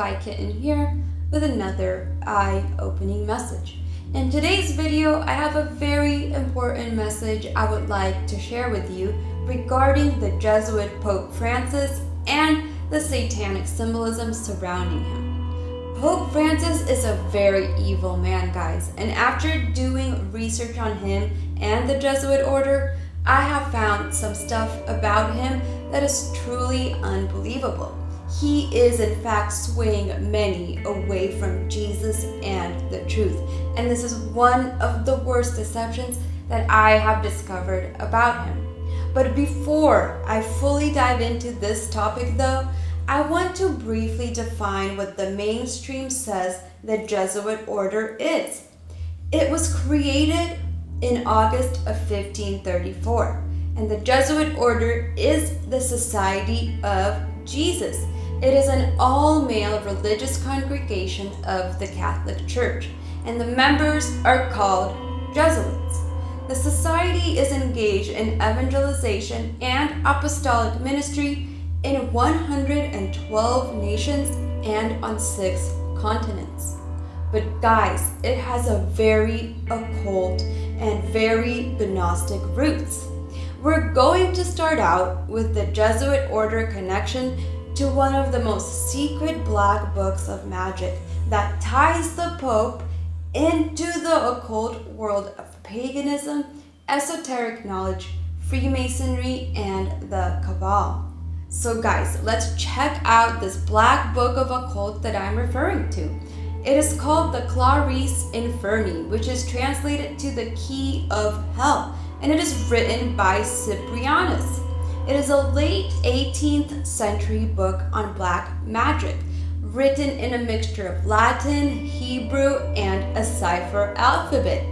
Spy Kitten here with another eye-opening message. In today's video, I have a very important message I would like to share with you regarding the Jesuit Pope Francis and the satanic symbolism surrounding him. Pope Francis is a very evil man, guys, and after doing research on him and the Jesuit Order, I have found some stuff about him that is truly unbelievable. He is in fact swaying many away from Jesus and the truth, and this is one of the worst deceptions that I have discovered about him. But before I fully dive into this topic though, I want to briefly define what the mainstream says the Jesuit Order is. It was created in August of 1534, and the Jesuit Order is the Society of Jesus. It is an all-male religious congregation of the Catholic Church, and the members are called Jesuits. The society is engaged in evangelization and apostolic ministry in 112 nations and on 6 continents. But guys, it has a very occult and very Gnostic roots. We're going to start out with the Jesuit Order connection to one of the most secret black books of magic that ties the Pope into the occult world of paganism, esoteric knowledge, Freemasonry, and the Cabal. So guys, let's check out this black book of occult that I'm referring to. It is called the Clarice Inferni, which is translated to the Key of Hell, and it is written by Cyprianus. It is a late 18th century book on black magic, written in a mixture of Latin, Hebrew, and a cipher alphabet.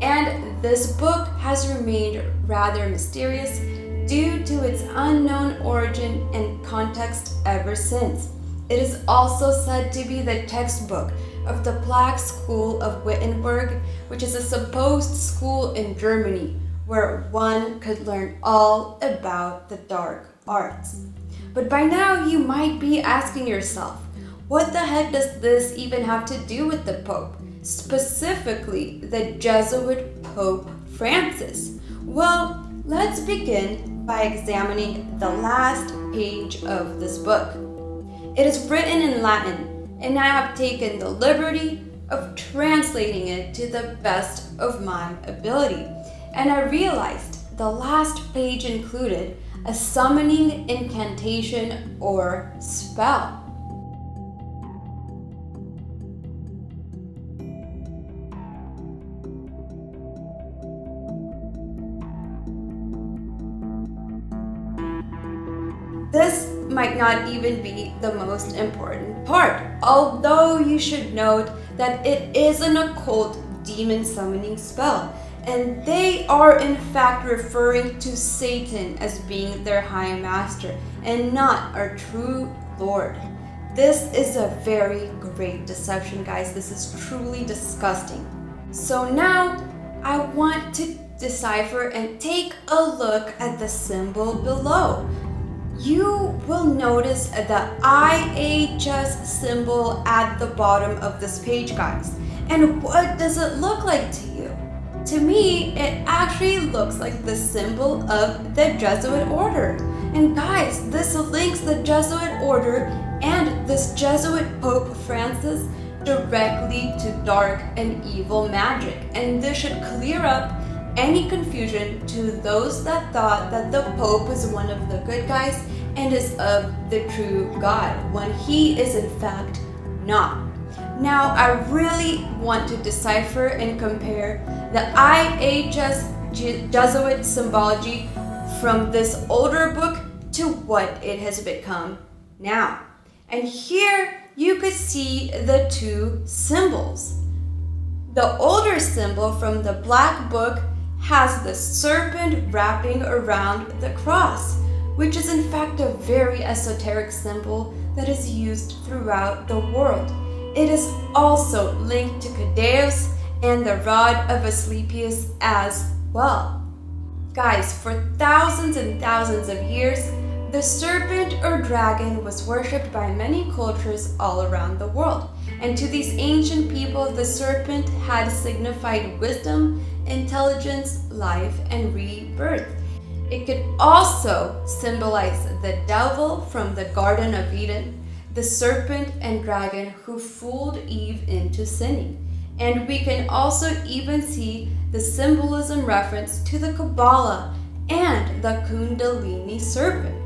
And this book has remained rather mysterious due to its unknown origin and context ever since. It is also said to be the textbook of the Black School of Wittenberg, which is a supposed school in Germany where one could learn all about the dark arts. But by now you might be asking yourself, what the heck does this even have to do with the Pope? Specifically, the Jesuit Pope Francis? Well, let's begin by examining the last page of this book. It is written in Latin, and I have taken the liberty of translating it to the best of my ability. And I realized the last page included a summoning incantation or spell. This might not even be the most important part, although you should note that it is an occult demon summoning spell, and they are in fact referring to Satan as being their high master and not our true Lord. This is a very great deception, guys. This is truly disgusting. So now I want to decipher and take a look at the symbol below. You will notice the IHS symbol at the bottom of this page, guys. And what does it look like to you? To me, it actually looks like the symbol of the Jesuit Order. And guys, this links the Jesuit Order and this Jesuit Pope Francis directly to dark and evil magic. And this should clear up any confusion to those that thought that the Pope was one of the good guys and is of the true God, when he is in fact not. Now, I really want to decipher and compare the IHS Jesuit symbology from this older book to what it has become now. And here you could see the two symbols. The older symbol from the black book has the serpent wrapping around the cross, which is in fact a very esoteric symbol that is used throughout the world. It is also linked to Cadeus and the rod of Asclepius as well. Guys, for thousands and thousands of years, The serpent or dragon was worshipped by many cultures all around the world, and to these ancient people, the serpent had signified wisdom, intelligence, life, and rebirth. It could also symbolize the devil from the Garden of Eden, the serpent and dragon who fooled Eve into sinning. And we can also even see the symbolism reference to the Kabbalah and the Kundalini serpent.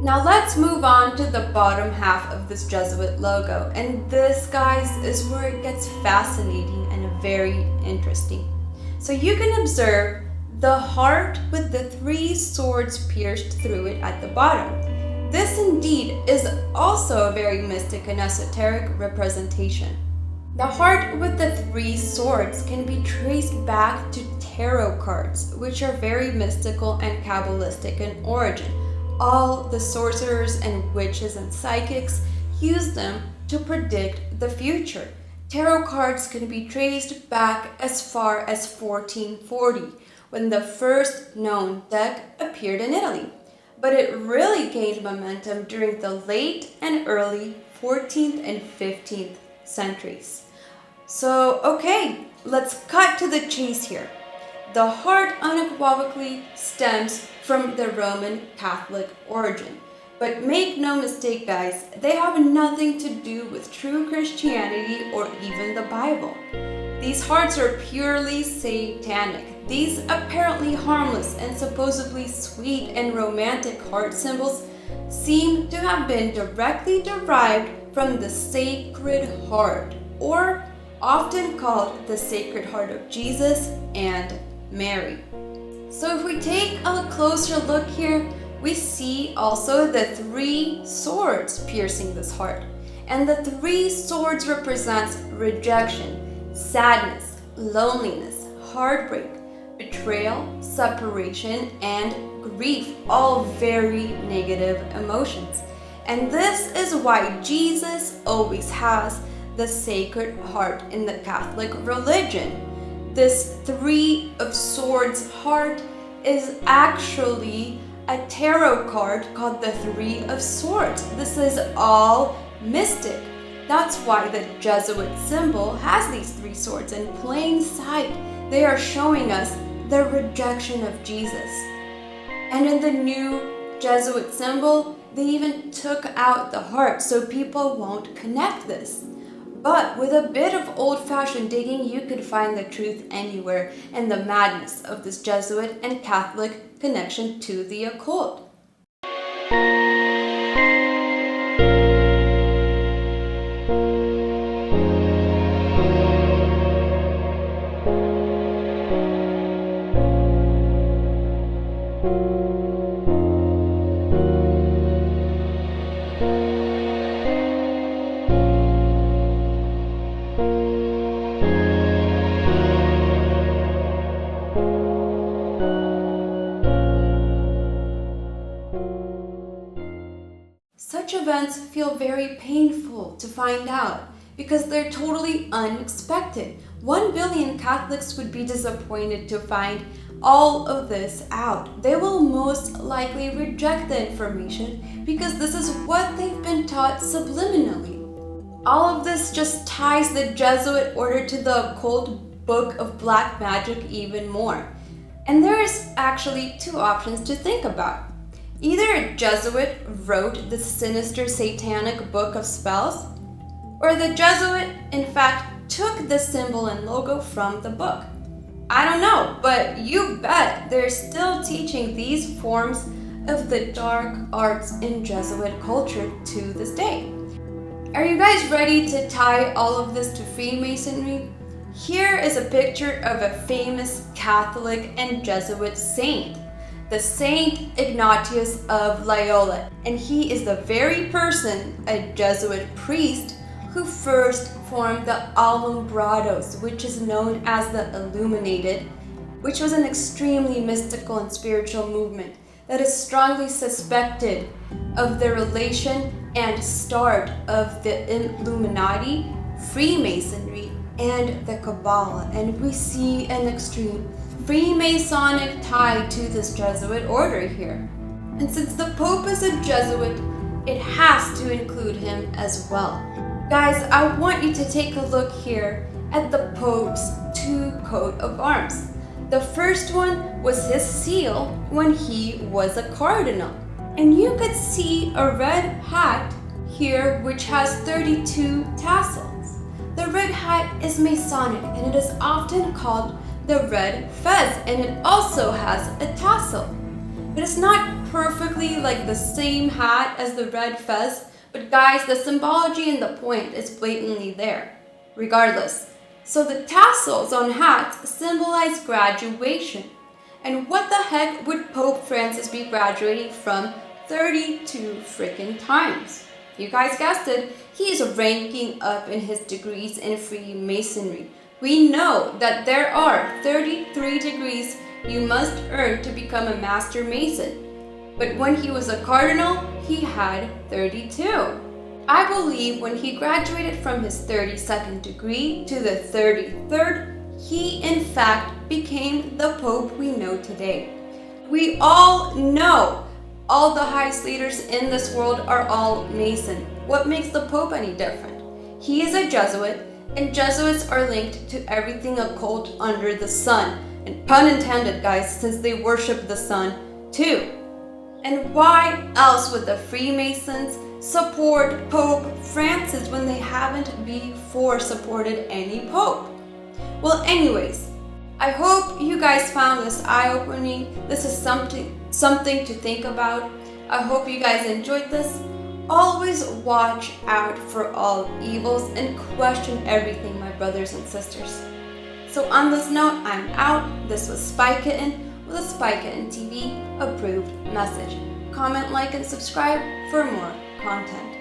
Now let's move on to the bottom half of this Jesuit logo, and this, guys, is where it gets fascinating and very interesting. So you can observe the heart with the 3 swords pierced through it at the bottom. This indeed is also a very mystic and esoteric representation. The heart with the 3 swords can be traced back to tarot cards, which are very mystical and Kabbalistic in origin. All the sorcerers and witches and psychics use them to predict the future. Tarot cards can be traced back as far as 1440, when the first known deck appeared in Italy. But it really gained momentum during the late and early 14th and 15th centuries. So, okay, let's cut to the chase here. The heart unequivocally stems from the Roman Catholic origin. But make no mistake, guys, they have nothing to do with true Christianity or even the Bible. These hearts are purely satanic. These apparently harmless and supposedly sweet and romantic heart symbols seem to have been directly derived from the Sacred Heart, or often called the Sacred Heart of Jesus and Mary. So if we take a closer look here, we see also the 3 swords piercing this heart. And the 3 swords represents rejection, sadness, loneliness, heartbreak, betrayal, separation, and grief, all very negative emotions. And this is why Jesus always has the Sacred Heart in the Catholic religion. This 3 of Swords heart is actually a tarot card called the 3 of Swords. This is all mystic. That's why the Jesuit symbol has these 3 swords in plain sight. They are showing us the rejection of Jesus. And in the new Jesuit symbol, they even took out the heart so people won't connect this. But with a bit of old-fashioned digging, you could find the truth anywhere and the madness of this Jesuit and Catholic connection to the occult. Such events feel very painful to find out because they're totally unexpected. 1 billion Catholics would be disappointed to find all of this out. They will most likely reject the information because this is what they've been taught subliminally. All of this just ties the Jesuit Order to the occult book of black magic even more. And there's actually 2 options to think about. Either a Jesuit wrote the sinister satanic book of spells, or the Jesuit, in fact, took the symbol and logo from the book. I don't know, but you bet they're still teaching these forms of the dark arts in Jesuit culture to this day. Are you guys ready to tie all of this to Freemasonry? Here is a picture of a famous Catholic and Jesuit saint, the Saint Ignatius of Loyola, and he is the very person, a Jesuit priest, who first formed the Alumbrados, which is known as the Illuminated, which was an extremely mystical and spiritual movement that is strongly suspected of the relation and start of the Illuminati, Freemasonry, and the Kabbalah. And we see an extreme Freemasonic tie to this Jesuit order here. And since the Pope is a Jesuit, it has to include him as well. Guys, I want you to take a look here at the Pope's two coat of arms. The first one was his seal when he was a cardinal. And you could see a red hat here which has 32 tassels. The red hat is Masonic and it is often called the red fez, and it also has a tassel. But it's not perfectly like the same hat as the red fez, but guys, the symbology and the point is blatantly there, regardless. So the tassels on hats symbolize graduation. And what the heck would Pope Francis be graduating from 32 freaking times? You guys guessed it, he is ranking up in his degrees in Freemasonry. We know that there are 33 degrees you must earn to become a Master Mason. But when he was a cardinal, he had 32. I believe when he graduated from his 32nd degree to the 33rd, he in fact became the Pope we know today. We all know all the highest leaders in this world are all Mason. What makes the Pope any different? He is a Jesuit, and Jesuits are linked to everything occult under the sun. And pun intended, guys, since they worship the sun too. And why else would the Freemasons support Pope Francis when they haven't before supported any Pope? Well, anyways, I hope you guys found this eye-opening. This is something to think about. I hope you guys enjoyed this. Always watch out for all evils and question everything, my brothers and sisters. So on this note, I'm out. This was Spy Kitten with a Spy Kitten TV approved message. Comment, like, and subscribe for more content.